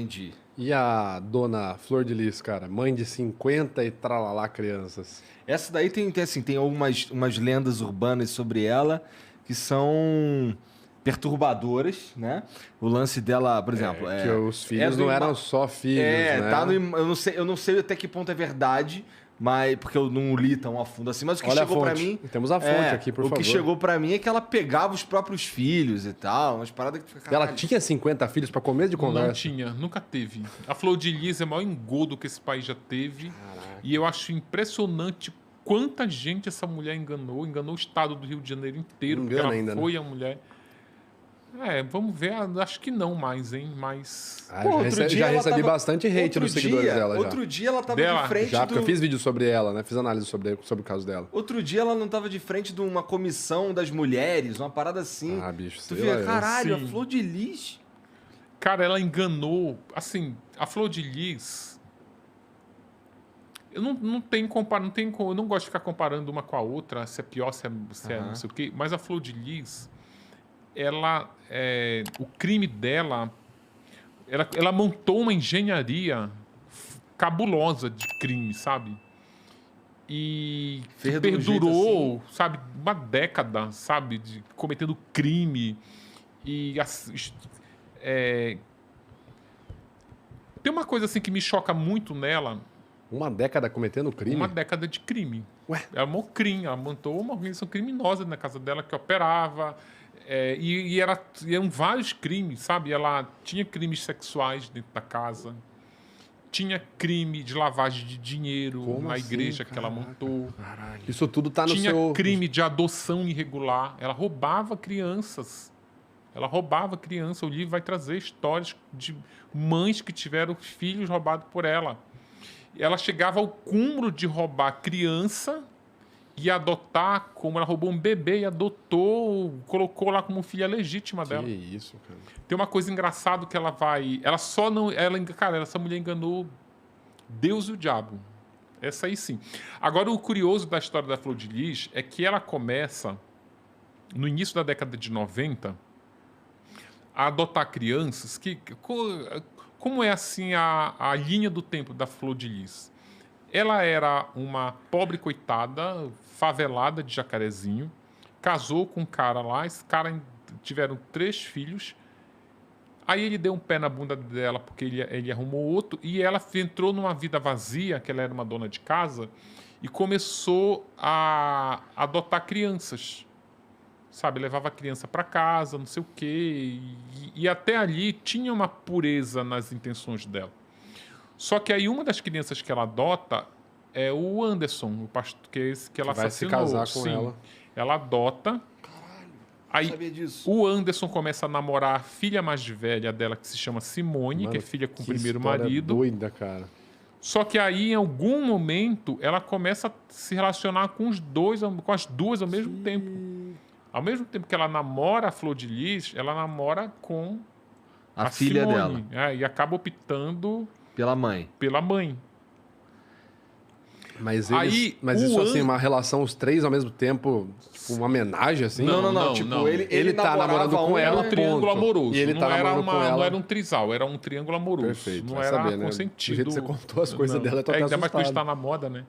Entendi. E a dona Flor de Lis, cara? Mãe de 50 e tralalá crianças. Essa daí tem umas lendas urbanas sobre ela que são perturbadoras, né? O lance dela, por exemplo, Que os filhos do não eram ima- só filhos, né? tá eu não sei até que ponto é verdade, mas porque eu não li tão a fundo assim, mas o que Olha a chegou pra fonte. mim, Temos a fonte aqui, por o favor. que chegou pra mim é que ela pegava os próprios filhos e tal, umas paradas que fica Ela tinha 50 filhos pra começo de conversa? Não tinha, nunca teve. A Flor de Lis é o maior engodo que esse país já teve. E eu acho impressionante quanta gente essa mulher enganou. Enganou o estado do Rio de Janeiro inteiro. Engana porque ela ainda, foi a mulher. Vamos ver. Acho que não mais, hein? Mas... Já recebi bastante hate dos seguidores dela. Outro dia ela tava de frente porque eu fiz vídeo sobre ela, né? Fiz análise sobre o caso dela. Outro dia ela não tava de frente de uma comissão das mulheres, uma parada assim. Bicho, tu vê, caralho, a Flor de Lis. Cara, ela enganou. Assim, a Flor de Lis. Eu eu não gosto de ficar comparando uma com a outra, se é pior, se é não sei o quê. Mas a Flor de Lis, o crime dela, ela montou uma engenharia cabulosa de crime, sabe? E que perdurou, assim, sabe, uma década, sabe, cometendo crime. E tem uma coisa assim que me choca muito nela. Uma década cometendo crime? Uma década de crime. Ué? Ela montou uma organização criminosa na casa dela que operava. Eram vários crimes, sabe? Ela tinha crimes sexuais dentro da casa. Tinha crime de lavagem de dinheiro na igreja que ela montou. Caralho. Isso tudo tá no Tinha seu... crime de adoção irregular. Ela roubava crianças. O livro vai trazer histórias de mães que tiveram filhos roubados por ela. Ela chegava ao cúmulo de roubar criança e adotar, como ela roubou um bebê e adotou, colocou lá como filha legítima dela. Que isso, cara. Tem uma coisa engraçada que ela vai... essa mulher enganou Deus e o diabo. Essa aí sim. Agora, o curioso da história da Flor de Lis é que ela começa, no início da década de 90, a adotar crianças que... Como é assim a linha do tempo da Flor de Lis? Ela era uma pobre coitada, favelada de Jacarezinho, casou com um cara lá, esse cara tiveram 3 filhos, aí ele deu um pé na bunda dela porque ele arrumou outro, e ela entrou numa vida vazia, que ela era uma dona de casa, e começou a adotar crianças. Sabe, levava a criança para casa, não sei o quê, e até ali tinha uma pureza nas intenções dela. Só que aí uma das crianças que ela adota é o Anderson, o pastor, que é esse que ela assassinou. Vai se casar com ela. Ela adota. Caralho, aí sabia disso. O Anderson começa a namorar a filha mais velha dela, que se chama Simone, que é filha com o primeiro marido. Doida, cara. Só que aí, em algum momento, ela começa a se relacionar com as duas ao mesmo tempo. Ao mesmo tempo que ela namora a Flor de Lis, ela namora com a filha Simone, dela. E acaba optando pela mãe. Mas isso assim, uma relação os 3 ao mesmo tempo, tipo uma homenagem assim? Não. Tipo, ele tá namorando com ela, era um triângulo amoroso. E ele tá namorando com ela. Não era um trisal, era um triângulo amoroso. Perfeito, não era saber, né? consentido. Do jeito que você contou as coisas dela, eu tô até ainda mais que assustado. está na moda, né?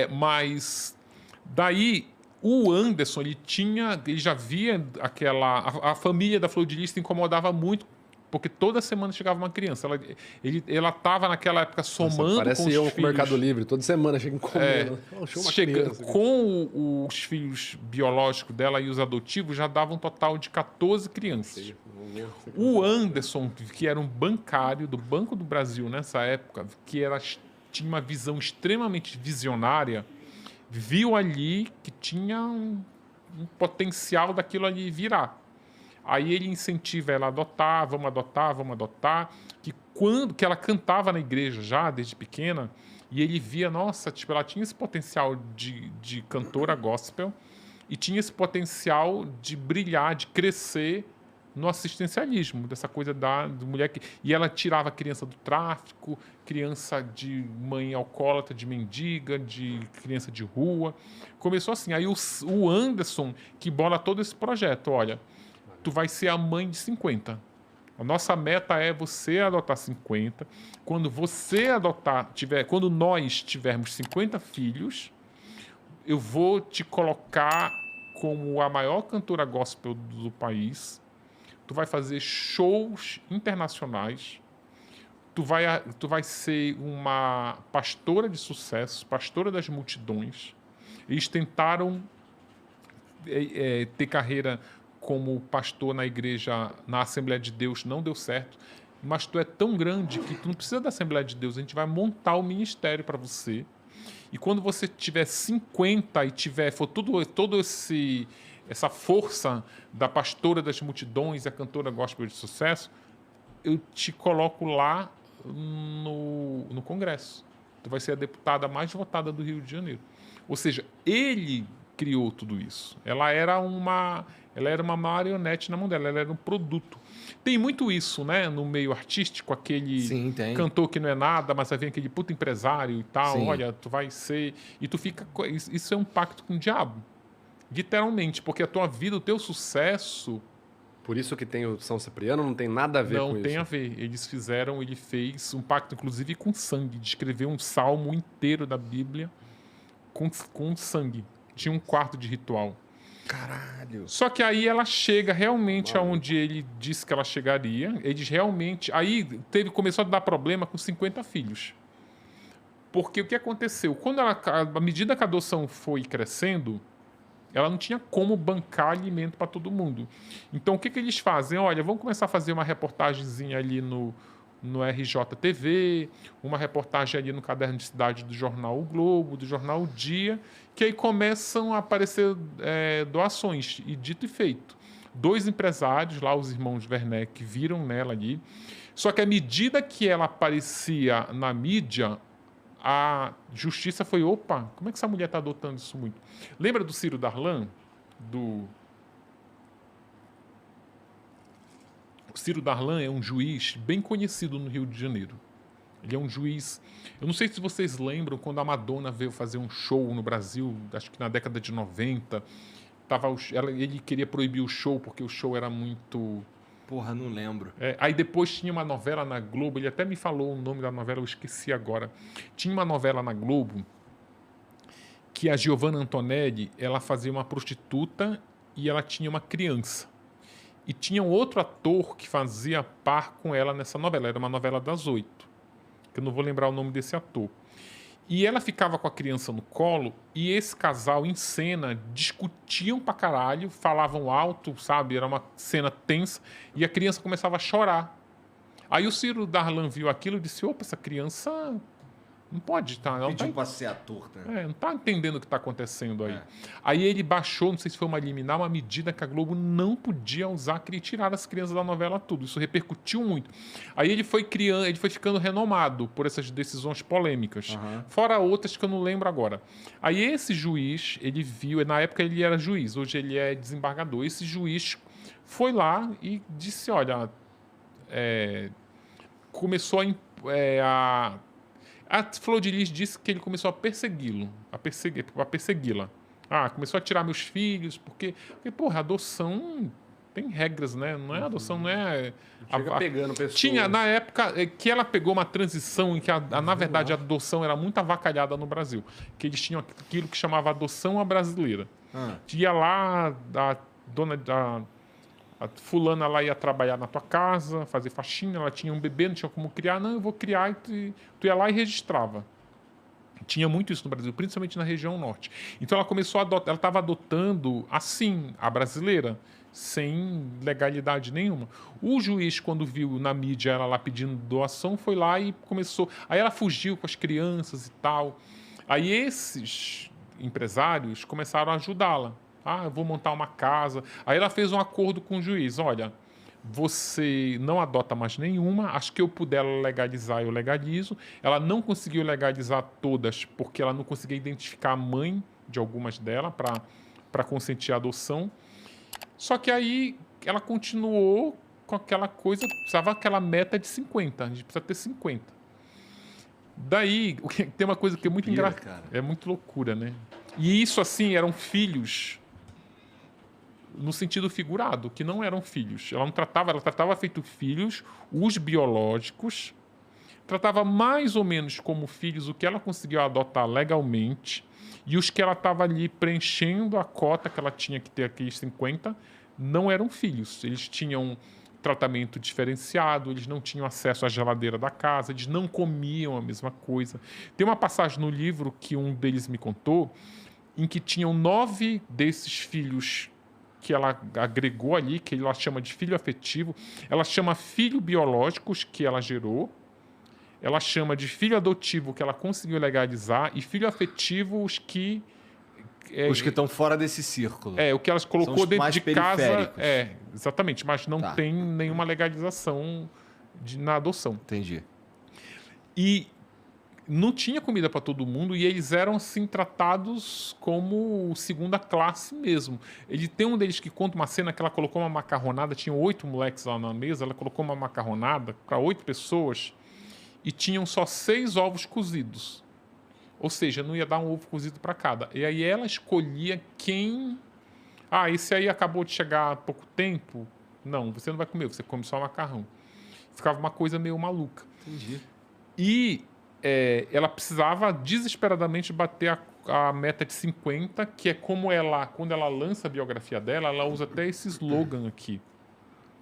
Mas daí o Anderson, ele já via a família da Flor de Lis se incomodava muito, porque toda semana chegava uma criança. Ela estava naquela época somando parece com os eu filhos. com o Mercado Livre, toda semana chega encomenda. Com os filhos biológicos dela e os adotivos, já dava um total de 14 crianças. O Anderson, que era um bancário do Banco do Brasil nessa época, tinha uma visão extremamente visionária, viu ali que tinha um potencial daquilo ali virar. Aí ele incentiva ela a adotar, vamos adotar, que ela cantava na igreja já, desde pequena, e ele via, nossa, tipo, ela tinha esse potencial de cantora gospel e tinha esse potencial de brilhar, de crescer no assistencialismo, dessa coisa da mulher que... E ela tirava a criança do tráfico, criança de mãe alcoólatra, de mendiga, de criança de rua. Começou assim. Aí o Anderson, que bola todo esse projeto, olha, tu vai ser a mãe de 50. A nossa meta é você adotar 50. Quando quando nós tivermos 50 filhos, eu vou te colocar como a maior cantora gospel do país. Tu vai fazer shows internacionais. Tu vai ser uma pastora de sucesso, pastora das multidões. Eles tentaram ter carreira como pastor na igreja, na Assembleia de Deus, não deu certo. Mas tu é tão grande que tu não precisa da Assembleia de Deus. A gente vai montar o ministério para você. E quando você tiver 50 e for todo essa força da pastora das multidões e a cantora gospel de sucesso, eu te coloco lá no Congresso. Tu vai ser a deputada mais votada do Rio de Janeiro. Ou seja, ele criou tudo isso. Ela era uma marionete na mão dela, ela era um produto. Tem muito isso, né, no meio artístico, aquele cantor que não é nada, mas vai vir aquele puto empresário e tal, Sim. Olha, tu vai ser... E tu fica... Isso é um pacto com o diabo. Literalmente, porque a tua vida, o teu sucesso... Por isso que tem o São Cipriano, não tem nada a ver com isso. Não tem a ver. Ele fez um pacto, inclusive, com sangue, de escrever um salmo inteiro da Bíblia com sangue. Tinha um quarto de ritual. Caralho. Só que aí ela chega realmente aonde ele disse que ela chegaria. Eles realmente... Aí começou a dar problema com 50 filhos. Porque o que aconteceu? Quando à medida que a adoção foi crescendo, ela não tinha como bancar alimento para todo mundo. Então, o que eles fazem? Olha, vamos começar a fazer uma reportagenzinha ali no RJTV, uma reportagem ali no Caderno de Cidade do Jornal O Globo, do Jornal O Dia, que aí começam a aparecer doações. E dito e feito. 2 empresários, lá os irmãos Werneck, viram nela ali. Só que à medida que ela aparecia na mídia, a justiça foi, opa, como é que essa mulher está adotando isso muito? Lembra do Ciro Darlan? O Ciro Darlan é um juiz bem conhecido no Rio de Janeiro. Ele é um juiz... Eu não sei se vocês lembram quando a Madonna veio fazer um show no Brasil, acho que na década de 90. Ele queria proibir o show porque o show era muito... Porra, não lembro. Aí depois tinha uma novela na Globo, ele até me falou o nome da novela, eu esqueci agora. Tinha uma novela na Globo que a Giovanna Antonelli, ela fazia uma prostituta e ela tinha uma criança. E tinha um outro ator que fazia par com ela nessa novela. Era uma novela das 8. Que eu não vou lembrar o nome desse ator. E ela ficava com a criança no colo e esse casal, em cena, discutiam pra caralho, falavam alto, sabe? Era uma cena tensa e a criança começava a chorar. Aí o Ciro Darlan viu aquilo e disse, opa, essa criança... Não pode estar. Pediu pra ser ator, né? Não tá entendendo o que está acontecendo aí. Aí ele baixou, não sei se foi uma liminar, uma medida que a Globo não podia usar, queria tirar as crianças da novela tudo. Isso repercutiu muito. Aí ele foi ficando renomado por essas decisões polêmicas. Uhum. Fora outras que eu não lembro agora. Aí esse juiz, ele viu, na época ele era juiz, hoje ele é desembargador. Esse juiz foi lá e disse, olha, começou a Flor de Lis disse que ele começou a persegui-la. Começou a tirar meus filhos, porque porra, adoção tem regras, né? Não é adoção, não é... pegando pessoas. Tinha, na época, que ela pegou uma transição em que, na verdade, a adoção era muito avacalhada no Brasil. Que eles tinham aquilo que chamava adoção à brasileira. Ia lá, a dona da... A fulana lá ia trabalhar na tua casa, fazer faxina, ela tinha um bebê, não tinha como criar. Não, eu vou criar, e tu ia lá e registrava. Tinha muito isso no Brasil, principalmente na região norte. Então ela começou a adotar, ela estava adotando assim, a brasileira, sem legalidade nenhuma. O juiz, quando viu na mídia ela lá pedindo doação, foi lá e começou... Aí ela fugiu com as crianças e tal. Aí esses empresários começaram a ajudá-la. Eu vou montar uma casa. Aí ela fez um acordo com o juiz. Olha, você não adota mais nenhuma. Acho que eu puder legalizar, eu legalizo. Ela não conseguiu legalizar todas porque ela não conseguia identificar a mãe de algumas delas para consentir a adoção. Só que aí ela continuou com aquela coisa, precisava aquela meta de 50. A gente precisa ter 50. Daí, tem uma coisa que é muito engraçada. É muito loucura, né? E isso, assim, eram filhos... no sentido figurado, que não eram filhos. Ela tratava feito filhos, os biológicos, tratava mais ou menos como filhos o que ela conseguiu adotar legalmente, e os que ela estava ali preenchendo a cota que ela tinha que ter aqui, 50, não eram filhos. Eles tinham tratamento diferenciado, eles não tinham acesso à geladeira da casa, eles não comiam a mesma coisa. Tem uma passagem no livro que um deles me contou, em que tinham 9 desses filhos que ela agregou ali, que ela chama de filho afetivo, ela chama filho biológicos que ela gerou, ela chama de filho adotivo que ela conseguiu legalizar e filho afetivo os que estão fora desse círculo. O que elas colocou dentro de casa. Exatamente, mas não Tá. tem nenhuma legalização na adoção. Entendi. E não tinha comida para todo mundo e eles eram assim tratados como segunda classe mesmo. Ele tem um deles que conta uma cena que ela colocou uma macarronada, tinha 8 moleques lá na mesa, ela colocou uma macarronada para 8 pessoas e tinham só 6 ovos cozidos. Ou seja, não ia dar um ovo cozido para cada. E aí ela escolhia quem... esse aí acabou de chegar há pouco tempo. Não, você não vai comer, você come só macarrão. Ficava uma coisa meio maluca. Entendi. E ela precisava desesperadamente bater a meta de 50, que é como quando ela lança a biografia dela, ela usa até esse slogan aqui.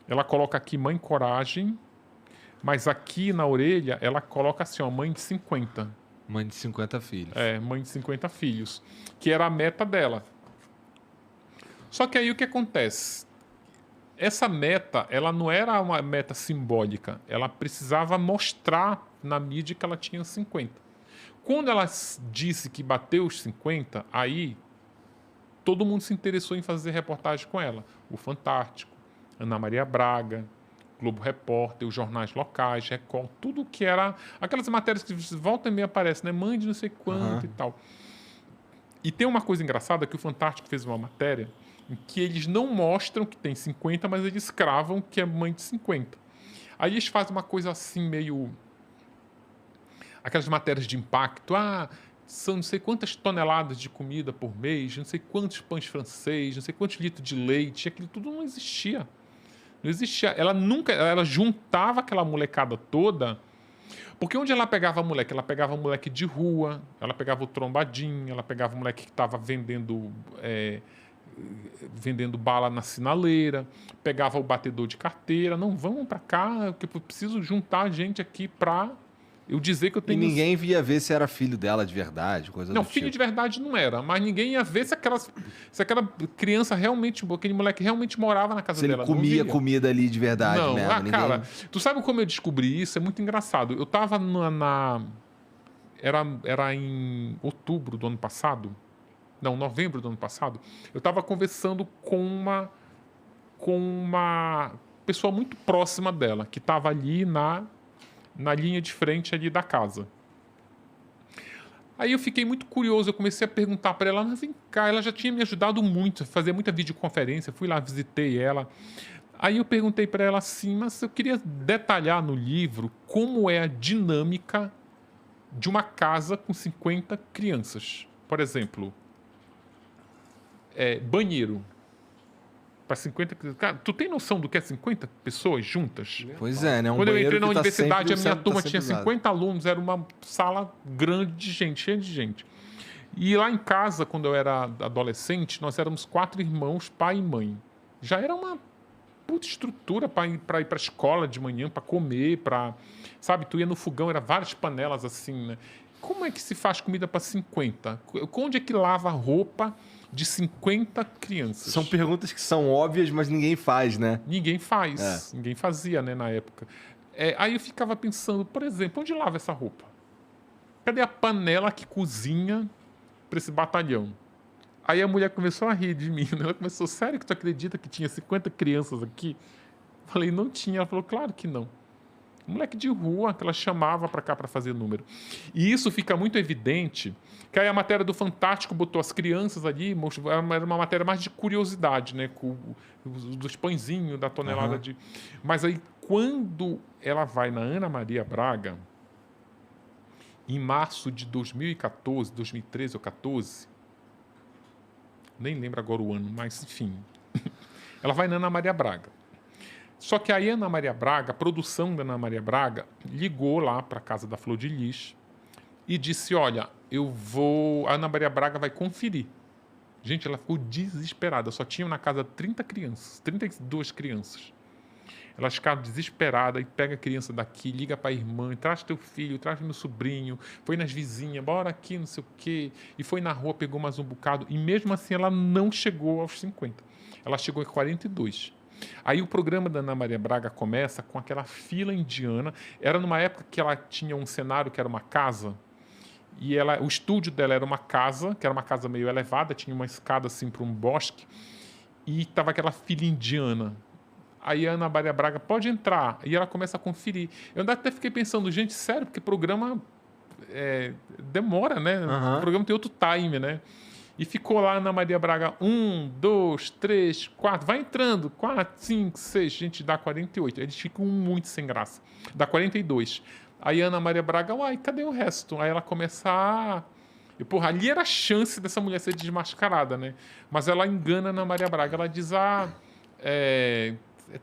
Ela coloca aqui Mãe Coragem, mas aqui na orelha ela coloca assim, mãe de 50. Mãe de 50 filhos. Mãe de 50 filhos, que era a meta dela. Só que aí o que acontece? Essa meta, ela não era uma meta simbólica, ela precisava mostrar na mídia que ela tinha 50. Quando ela disse que bateu os 50, aí todo mundo se interessou em fazer reportagem com ela. O Fantástico, Ana Maria Braga, Globo Repórter, os jornais locais, Record, tudo que era... Aquelas matérias que volta e meia aparecem, né? Mãe de não sei quanto e tal. E tem uma coisa engraçada que o Fantástico fez uma matéria em que eles não mostram que tem 50, mas eles cravam que é mãe de 50. Aí eles fazem uma coisa assim meio... Aquelas matérias de impacto. São não sei quantas toneladas de comida por mês, não sei quantos pães francês, não sei quantos litros de leite. Aquilo tudo não existia. Não existia. Ela juntava aquela molecada toda, porque onde ela pegava moleque? Ela pegava moleque de rua, ela pegava o trombadinho, ela pegava o moleque que estava vendendo bala na sinaleira, pegava o batedor de carteira. Não, vamos para cá, que eu preciso juntar gente aqui para eu dizer que eu tenho... E ninguém via ver se era filho dela de verdade, coisa Não, do filho tipo. de verdade não era, mas ninguém ia ver se aquela criança realmente, aquele moleque realmente morava na casa Se dela. ele comia comida ali de verdade não, mesmo. Ninguém... cara, tu sabe como eu descobri isso? É muito engraçado. Eu tava era em outubro do ano passado, não, novembro do ano passado, eu tava conversando com uma pessoa muito próxima dela, que tava ali na linha de frente ali da casa. Aí eu fiquei muito curioso, eu comecei a perguntar para ela, mas vem cá, ela já tinha me ajudado muito, fazia muita videoconferência, fui lá, visitei ela. Aí eu perguntei para ela assim, mas eu queria detalhar no livro como é a dinâmica de uma casa com 50 crianças. Por exemplo, banheiro. Para 50... Cara, tu tem noção do que é 50 pessoas juntas? Pois é, né? Quando eu entrei na universidade, a minha turma tinha usado. 50 alunos, era uma sala grande de gente, cheia de gente. E lá em casa, quando eu era adolescente, nós éramos 4 irmãos, pai e mãe. Já era uma puta estrutura para ir para a escola de manhã, para comer, sabe, tu ia no fogão, era várias panelas assim, né? Como é que se faz comida para 50? Onde é que lava a roupa de 50 crianças? São perguntas que são óbvias, mas ninguém faz, né? Ninguém faz. Ninguém fazia, né, na época. Aí eu ficava pensando, por exemplo, onde lava essa roupa? Cadê a panela que cozinha para esse batalhão? Aí a mulher começou a rir de mim, né? Ela começou, sério que tu acredita que tinha 50 crianças aqui? Falei, não tinha. Ela falou, claro que não. Moleque de rua que ela chamava para cá para fazer número. E isso fica muito evidente, que aí a matéria do Fantástico botou as crianças ali, era uma matéria mais de curiosidade, né? Dos pãezinhos, da tonelada de... Mas aí, quando ela vai na Ana Maria Braga, em março de 2014, 2013 ou 14, nem lembro agora o ano, mas enfim... Ela vai na Ana Maria Braga. Só que aí a Ana Maria Braga, a produção da Ana Maria Braga, ligou lá para a casa da Flor de Lis e disse, olha, a Ana Maria Braga vai conferir. Gente, ela ficou desesperada. Só tinham na casa 32 crianças. Elas ficaram desesperadas e pega a criança daqui, liga para a irmã, traz teu filho, traz meu sobrinho, foi nas vizinhas, bora aqui, não sei o quê. E foi na rua, pegou mais um bocado. E mesmo assim ela não chegou aos 50. Ela chegou a 42. Aí o programa da Ana Maria Braga começa com aquela fila indiana. Era numa época que ela tinha um cenário que era uma casa. E o estúdio dela era uma casa, que era uma casa meio elevada, tinha uma escada assim para um bosque. E estava aquela fila indiana. Aí a Ana Maria Braga pode entrar. E ela começa a conferir. Eu até fiquei pensando, gente, sério, porque programa demora, né? O programa tem outro time, né? E ficou lá a Ana Maria Braga 1, 2, 3, 4. Vai entrando. 4, 5, 6. Gente, dá 48. Eles ficam muito sem graça. Dá 42. Aí a Ana Maria Braga, uai, cadê o resto? Aí ela começa a... E, porra, ali era a chance dessa mulher ser desmascarada, né? Mas ela engana a Ana Maria Braga. Ela diz,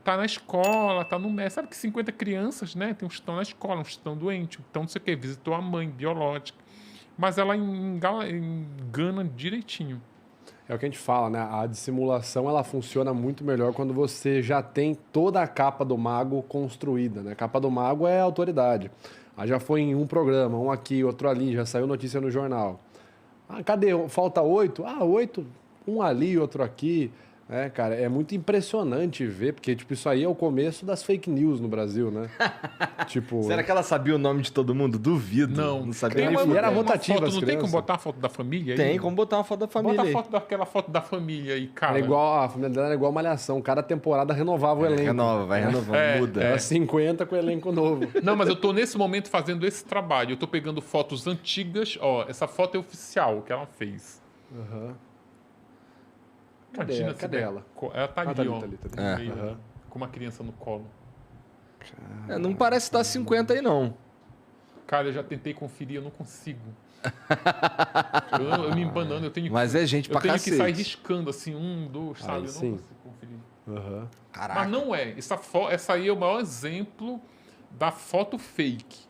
tá na escola, tá no MES. Sabe que 50 crianças, né? Tem uns que estão na escola, uns que estão doentes, então não sei o quê, visitou a mãe biológica. Mas ela engana direitinho. É o que a gente fala, né? A dissimulação, ela funciona muito melhor quando você já tem toda a capa do mago construída, né? A capa do mago é a autoridade. Aí já foi em um programa, um aqui, outro ali, já saiu notícia no jornal. Cadê? Falta 8? 8, um ali, outro aqui. Cara, é muito impressionante ver, porque tipo, isso aí é o começo das fake news no Brasil, né? Tipo... Será que ela sabia o nome de todo mundo? Duvido. Não sabia. E era rotativa. Não tem como botar a foto da família aí? Tem como botar uma foto da família. Bota aquela foto da família aí, cara. A família dela era igual a Malhação. Cada temporada renovava o elenco. Vai renovando, muda. Era 50 com o elenco novo. Não, mas eu tô nesse momento fazendo esse trabalho. Eu tô pegando fotos antigas. Ó, essa foto é oficial que ela fez. Cadê ela? Ela tá ali, tá ali, ó. tá ali. Meio, com uma criança no colo. Não parece estar 50 aí, não. Cara, eu já tentei conferir, eu não consigo. eu me embanando, eu tenho Mas é gente pra cacete. Eu tenho que sair riscando, assim, 1, 2, sabe? Eu não consigo conferir. Caraca. Mas não é. Essa aí é o maior exemplo da foto fake.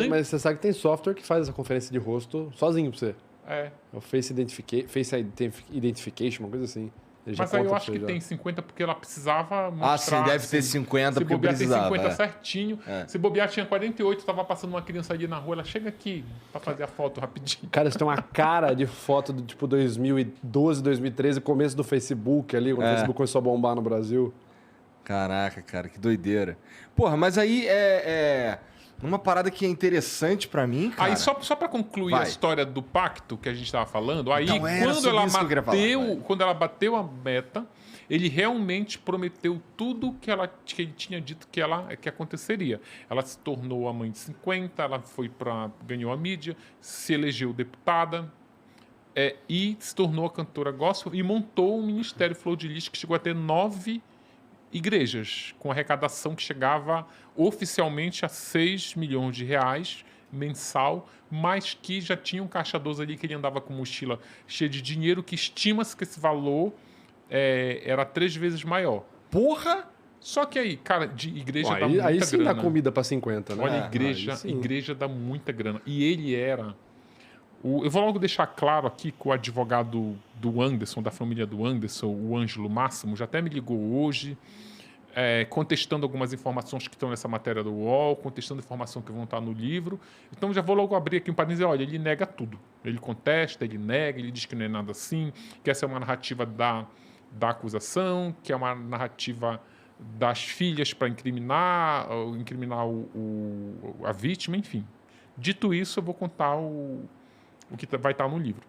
Mas você sabe que tem software que faz essa conferência de rosto sozinho pra você. É o Face Identification, uma coisa assim. Mas aí eu acho que tem 50 porque ela precisava mostrar... sim, deve ter 50 porque precisava. Se bobear tem 50 certinho. Se bobear tinha 48, tava passando uma criança ali na rua, ela chega aqui pra fazer a foto rapidinho. Cara, isso tem uma cara de foto do tipo 2012, 2013, começo do Facebook ali, quando o Facebook começou a bombar no Brasil. Caraca, cara, que doideira. Porra, mas aí uma parada que é interessante pra mim, cara... Aí, só pra concluir a história do pacto que a gente tava falando, aí então, quando ela bateu a meta, ele realmente prometeu tudo que ele tinha dito que aconteceria. Ela se tornou a mãe de 50, ela ganhou a mídia, se elegeu deputada, e se tornou a cantora gospel e montou um ministério Flor de Lis que chegou a ter 9 igrejas, com arrecadação que chegava oficialmente a 6 milhões de reais mensal, mas que já tinha um caixa 12 ali que ele andava com mochila cheia de dinheiro, que estima-se que esse valor era 3 vezes maior. Porra! Só que aí, cara, de igreja dá muita grana. Aí sim dá comida para 50, né? Olha, igreja dá muita grana. E ele era... Eu vou logo deixar claro aqui que o advogado do Anderson, da família do Anderson, o Ângelo Máximo, já até me ligou hoje, contestando algumas informações que estão nessa matéria do UOL, contestando informação que vão estar no livro. Então já vou logo abrir aqui um parênteses e dizer, olha, ele nega tudo. Ele contesta, ele nega, ele diz que não é nada assim, que essa é uma narrativa da acusação, que é uma narrativa das filhas para incriminar a vítima, enfim. Dito isso, eu vou contar o que vai estar no livro.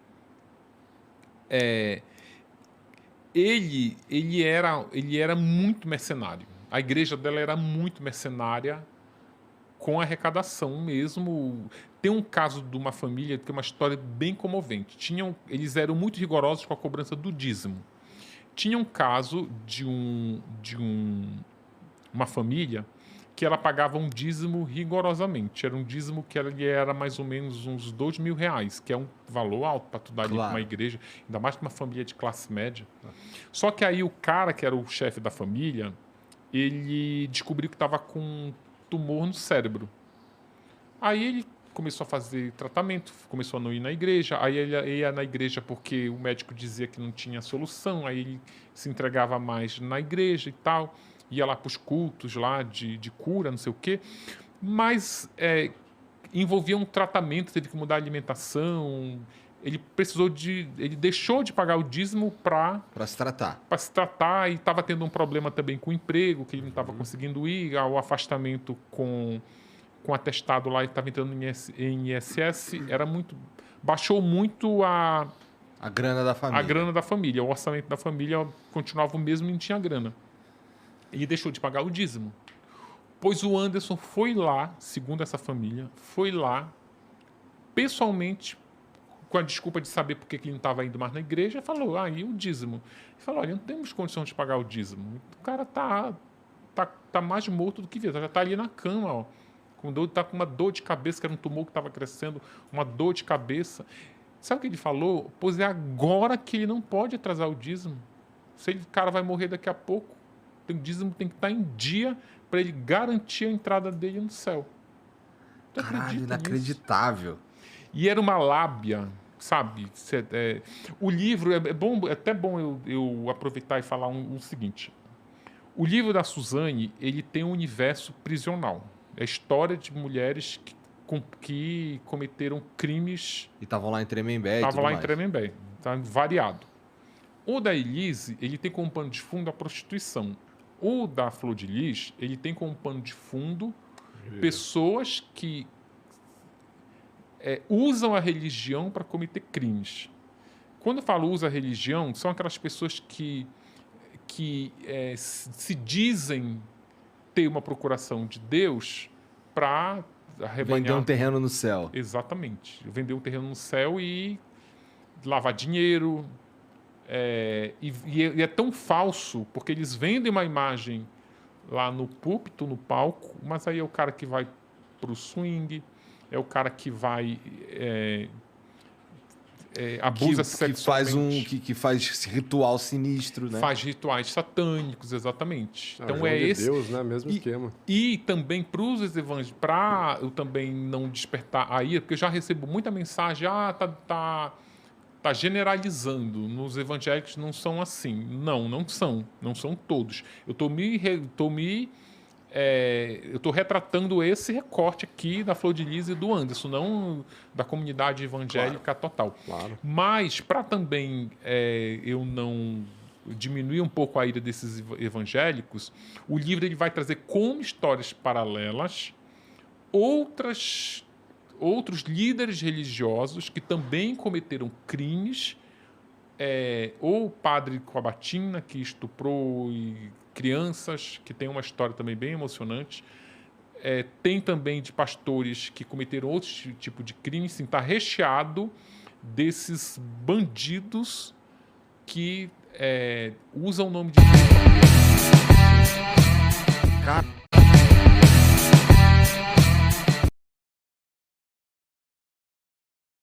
Ele era muito mercenário. A igreja dela era muito mercenária com arrecadação mesmo. Tem um caso de uma família que é uma história bem comovente. Eles eram muito rigorosos com a cobrança do dízimo. Tinha um caso de uma família que ela pagava um dízimo rigorosamente. Era um dízimo que ele era mais ou menos uns R$2.000, que é um valor alto para tu dar ali para uma igreja, ainda mais para uma família de classe média. Só que aí o cara, que era o chefe da família, ele descobriu que estava com um tumor no cérebro. Aí ele começou a fazer tratamento, começou a não ir na igreja, aí ele ia na igreja porque o médico dizia que não tinha solução, aí ele se entregava mais na igreja e tal, ia lá para os cultos lá de cura, não sei o quê, mas envolvia um tratamento, teve que mudar a alimentação, ele deixou de pagar o dízimo para se tratar e estava tendo um problema também com o emprego, que ele não estava conseguindo ir, o afastamento com atestado lá, ele estava entrando em ISS, baixou muito a grana da família. A grana da família, o orçamento da família continuava o mesmo e não tinha grana. Ele deixou de pagar o dízimo. Pois o Anderson foi lá, segundo essa família, foi lá pessoalmente, com a desculpa de saber por que ele não estava indo mais na igreja, falou, e o dízimo? Ele falou, olha, não temos condição de pagar o dízimo. O cara tá mais morto do que vivo, já está ali na cama, ó. Está com uma dor de cabeça, que era um tumor que estava crescendo, uma dor de cabeça. Sabe o que ele falou? Pois é agora que ele não pode atrasar o dízimo. O cara vai morrer daqui a pouco. O dízimo tem que estar em dia para ele garantir a entrada dele no céu. Caralho, inacreditável. Nisso? E era uma lábia, sabe? O livro, é até bom eu aproveitar e falar o seguinte. O livro da Suzane, ele tem um universo prisional. É a história de mulheres que cometeram crimes... E estavam lá em Tremembé e tudo mais. Estavam lá em Tremembé, tá variado. O da Elise, ele tem como pano de fundo a prostituição. O da Flor de Lis, ele tem como pano de fundo pessoas que usam a religião para cometer crimes. Quando eu falo usa a religião, são aquelas pessoas que se dizem ter uma procuração de Deus para vender um terreno no céu. Exatamente. Vender um terreno no céu e lavar dinheiro. E é tão falso, porque eles vendem uma imagem lá no púlpito, no palco, mas aí é o cara que vai pro swing, é o cara que vai... abusa sexualmente. Que faz ritual sinistro, né? Faz rituais satânicos, exatamente. Então João de Deus, né? Mesmo esquema. E também para os evangélicos, para eu também não despertar a ira, porque eu já recebo muita mensagem, tá generalizando. Nos evangélicos não são assim. Não são. Não são todos. Eu estou retratando esse recorte aqui da Flor de Lis e do Anderson, não da comunidade evangélica total. Claro. Mas, para também eu não diminuir um pouco a ira desses evangélicos, o livro ele vai trazer como histórias paralelas outros líderes religiosos que também cometeram crimes, ou o padre com a batina, que estuprou crianças, que tem uma história também bem emocionante. Tem também de pastores que cometeram outro tipo de crime. Sim, está recheado desses bandidos que usam o nome de Deus.